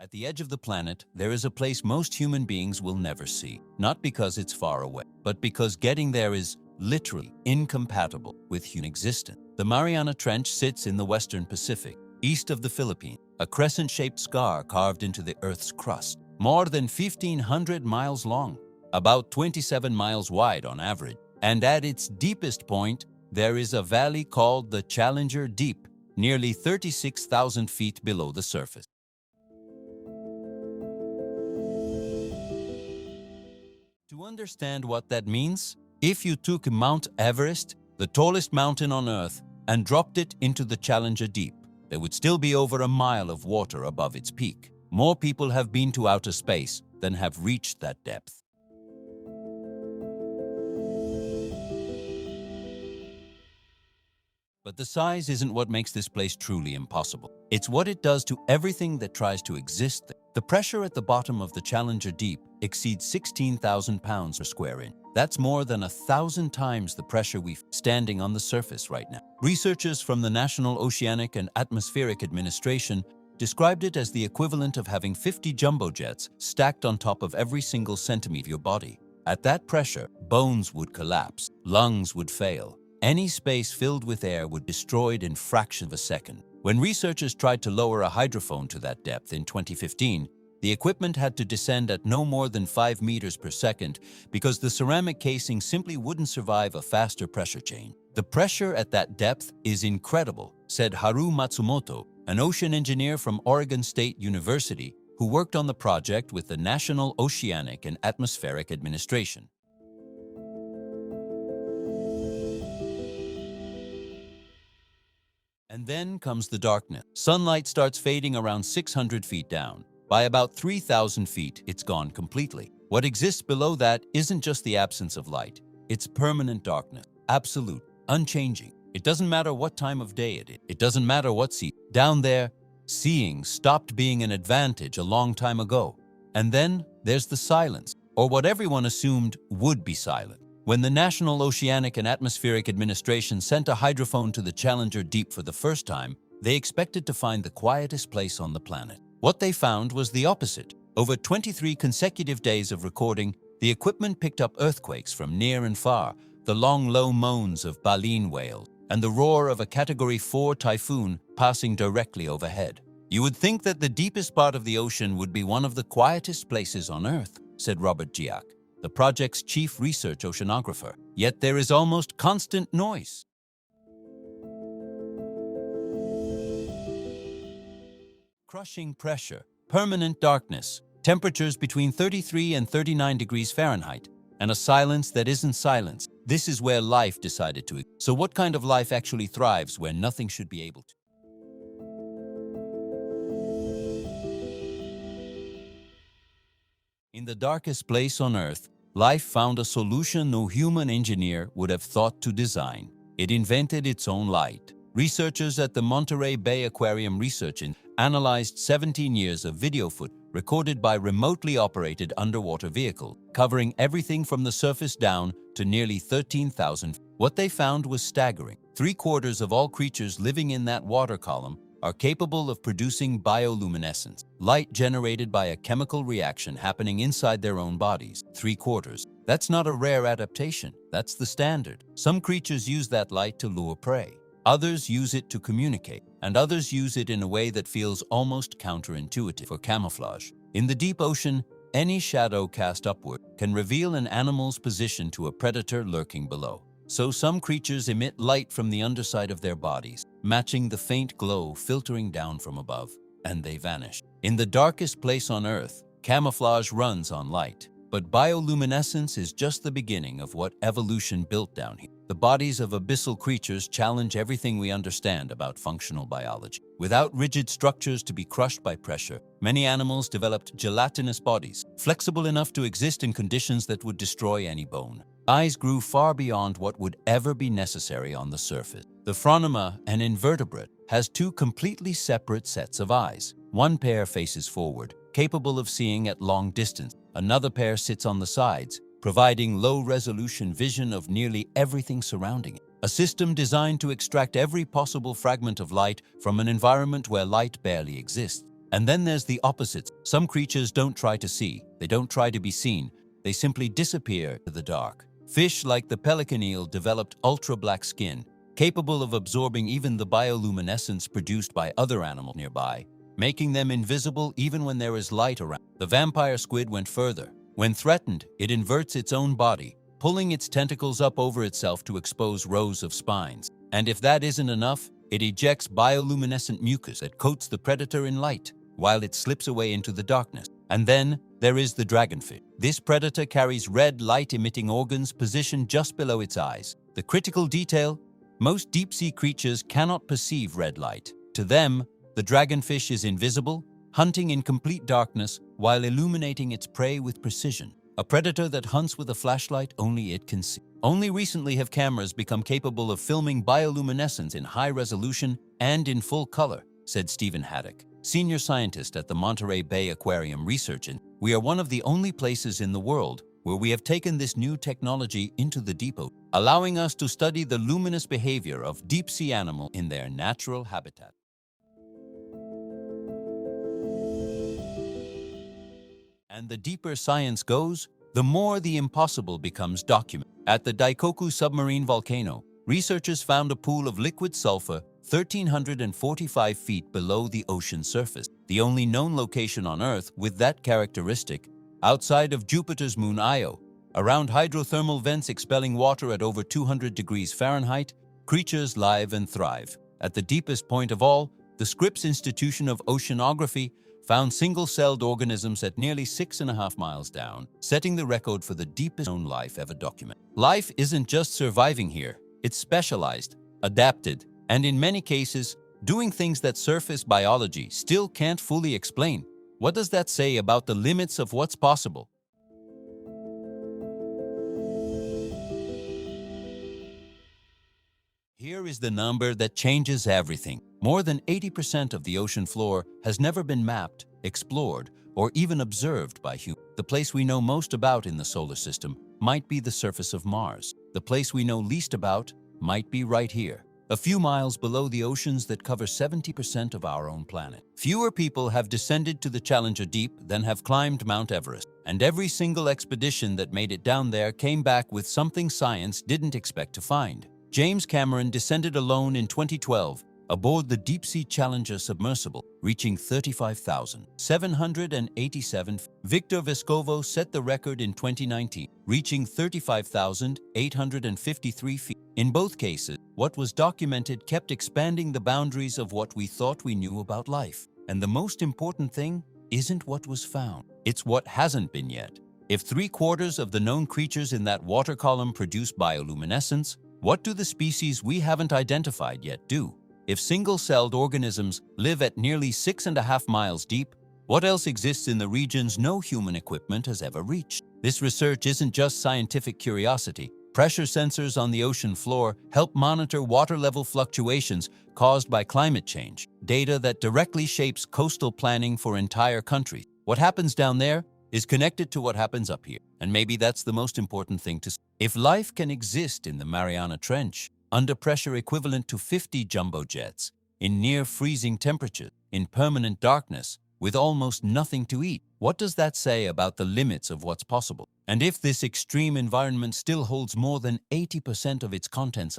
At the edge of the planet, there is a place most human beings will never see, not because it's far away, but because getting there is literally incompatible with human existence. The Mariana Trench sits in the western Pacific, east of the Philippines, a crescent-shaped scar carved into the Earth's crust, more than 1,500 miles long, about 27 miles wide on average. And at its deepest point, there is a valley called the Challenger Deep, nearly 36,000 feet below the surface. To understand what that means, if you took Mount Everest, the tallest mountain on Earth, and dropped it into the Challenger Deep, there would still be over a mile of water above its peak. More people have been to outer space than have reached that depth. But the size isn't what makes this place truly impossible. It's what it does to everything that tries to exist there. The pressure at the bottom of the Challenger Deep exceeds 16,000 pounds per square inch. That's more than 1,000 times the pressure we're standing on the surface right now. Researchers from the National Oceanic and Atmospheric Administration described it as the equivalent of having 50 jumbo jets stacked on top of every single centimeter of your body. At that pressure, bones would collapse, lungs would fail. Any space filled with air would be destroyed in fractions of a second. When researchers tried to lower a hydrophone to that depth in 2015, the equipment had to descend at no more than 5 meters per second because the ceramic casing simply wouldn't survive a faster pressure change. The pressure at that depth is incredible, said Haru Matsumoto, an ocean engineer from Oregon State University who worked on the project with the National Oceanic and Atmospheric Administration. And then comes the darkness. Sunlight starts fading around 600 feet down. By about 3,000 feet, it's gone completely. What exists below that isn't just the absence of light. It's permanent darkness, absolute, unchanging. It doesn't matter what time of day it is. It doesn't matter what sea. Down there, seeing stopped being an advantage a long time ago. And then there's the silence, or what everyone assumed would be silent. When the National Oceanic and Atmospheric Administration sent a hydrophone to the Challenger Deep for the first time, they expected to find the quietest place on the planet. What they found was the opposite. Over 23 consecutive days of recording, the equipment picked up earthquakes from near and far, the long, low moans of baleen whales, and the roar of a Category 4 typhoon passing directly overhead. You would think that the deepest part of the ocean would be one of the quietest places on Earth, said Robert Giac, the project's chief research oceanographer. Yet there is almost constant noise. Crushing pressure, permanent darkness, temperatures between 33 and 39 degrees Fahrenheit, and a silence that isn't silence. This is where life decided to exist. So what kind of life actually thrives where nothing should be able to? In the darkest place on Earth, life found a solution no human engineer would have thought to design. It invented its own light. Researchers at the Monterey Bay Aquarium Research Institute analyzed 17 years of video footage recorded by remotely operated underwater vehicles, covering everything from the surface down to nearly 13,000 feet. What they found was staggering. 3/4 of all creatures living in that water column are capable of producing bioluminescence, light generated by a chemical reaction happening inside their own bodies. 3/4. That's not a rare adaptation, that's the standard. Some creatures use that light to lure prey. Others use it to communicate, and others use it in a way that feels almost counterintuitive for camouflage. In the deep ocean, any shadow cast upward can reveal an animal's position to a predator lurking below. So some creatures emit light from the underside of their bodies, matching the faint glow filtering down from above, and they vanish. In the darkest place on Earth, camouflage runs on light. But bioluminescence is just the beginning of what evolution built down here. The bodies of abyssal creatures challenge everything we understand about functional biology. Without rigid structures to be crushed by pressure, many animals developed gelatinous bodies, flexible enough to exist in conditions that would destroy any bone. Eyes grew far beyond what would ever be necessary on the surface. The phronema, an invertebrate, has 2 completely separate sets of eyes. One pair faces forward, capable of seeing at long distance. Another pair sits on the sides, providing low-resolution vision of nearly everything surrounding it. A system designed to extract every possible fragment of light from an environment where light barely exists. And then there's the opposite. Some creatures don't try to see, they don't try to be seen, they simply disappear to the dark. Fish like the pelican eel developed ultra-black skin, capable of absorbing even the bioluminescence produced by other animals nearby, making them invisible even when there is light around. The vampire squid went further. When threatened, it inverts its own body, pulling its tentacles up over itself to expose rows of spines. And if that isn't enough, it ejects bioluminescent mucus that coats the predator in light, while it slips away into the darkness. And then there is the dragonfish. This predator carries red light-emitting organs positioned just below its eyes. The critical detail: most deep-sea creatures cannot perceive red light. To them, the dragonfish is invisible, hunting in complete darkness while illuminating its prey with precision. A predator that hunts with a flashlight only it can see. Only recently have cameras become capable of filming bioluminescence in high resolution and in full color, said Stephen Haddock, senior scientist at the Monterey Bay Aquarium Research Institute. We are one of the only places in the world where we have taken this new technology into the deep ocean, allowing us to study the luminous behavior of deep-sea animals in their natural habitat. And the deeper science goes, the more the impossible becomes documented. At the Daikoku submarine volcano, researchers found a pool of liquid sulfur 1,345 feet below the ocean surface, the only known location on Earth with that characteristic, outside of Jupiter's moon Io. Around hydrothermal vents expelling water at over 200 degrees Fahrenheit, creatures live and thrive. At the deepest point of all, the Scripps Institution of Oceanography found single-celled organisms at nearly 6.5 miles down, setting the record for the deepest known life ever documented. Life isn't just surviving here, it's specialized, adapted, and in many cases, doing things that surface biology still can't fully explain. What does that say about the limits of what's possible? Here is the number that changes everything. More than 80% of the ocean floor has never been mapped, explored, or even observed by humans. The place we know most about in the solar system might be the surface of Mars. The place we know least about might be right here, a few miles below the oceans that cover 70% of our own planet. Fewer people have descended to the Challenger Deep than have climbed Mount Everest, and every single expedition that made it down there came back with something science didn't expect to find. James Cameron descended alone in 2012 aboard the Deep-Sea Challenger submersible, reaching 35,787 feet. Victor Vescovo set the record in 2019, reaching 35,853 feet. In both cases, what was documented kept expanding the boundaries of what we thought we knew about life. And the most important thing isn't what was found, it's what hasn't been yet. If 3/4 of the known creatures in that water column produce bioluminescence, what do the species we haven't identified yet do? If single-celled organisms live at nearly 6.5 miles deep, what else exists in the regions no human equipment has ever reached? This research isn't just scientific curiosity. Pressure sensors on the ocean floor help monitor water level fluctuations caused by climate change, data that directly shapes coastal planning for entire countries. What happens down there is connected to what happens up here, and maybe that's the most important thing to say. If life can exist in the Mariana Trench, under pressure equivalent to 50 jumbo jets, in near-freezing temperatures, in permanent darkness, with almost nothing to eat, what does that say about the limits of what's possible? And if this extreme environment still holds more than 80% of its contents